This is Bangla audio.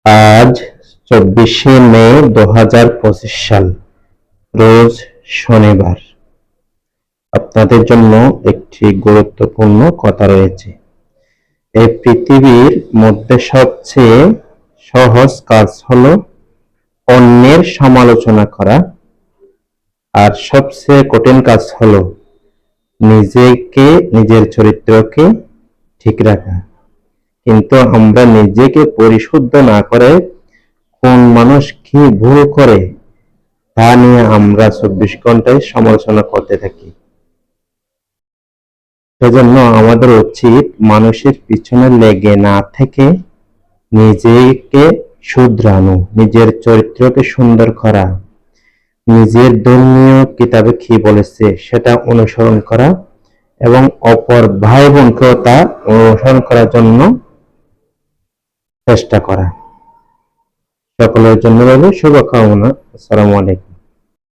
আজ 24শে মে 2025 সাল, রোজ শনিবার। আপনাদের জন্য একটি গুরুত্বপূর্ণ কথা রয়েছে। এই পৃথিবীর মধ্যে সবচেয়ে সহজ কাজ হলো অন্যের সমালোচনা করা, আর সবচেয়ে কঠিন কাজ হলো নিজের চরিত্রকে ঠিক রাখা। কিন্তু আমরা নিজেকে পরিশুদ্ধ না করে কোন মানুষ কি ভুল করে তা নিয়ে আমরা 24 ঘন্টায় সমালোচনা করতে থাকি। সেজন্য আমাদের উচিত মানুষের পিছনে লেগে না থেকে নিজেকে শুধরানো, নিজের চরিত্রকে সুন্দর করা, নিজের ধর্মীয় কিতাবে কি বলেছে সেটা অনুসরণ করা এবং অপর ভাই বোনকেও তা অনুসরণ করার জন্য চেষ্টা করা। সকলের জন্য রইল শুভকামনা। আসসালামু আলাইকুম।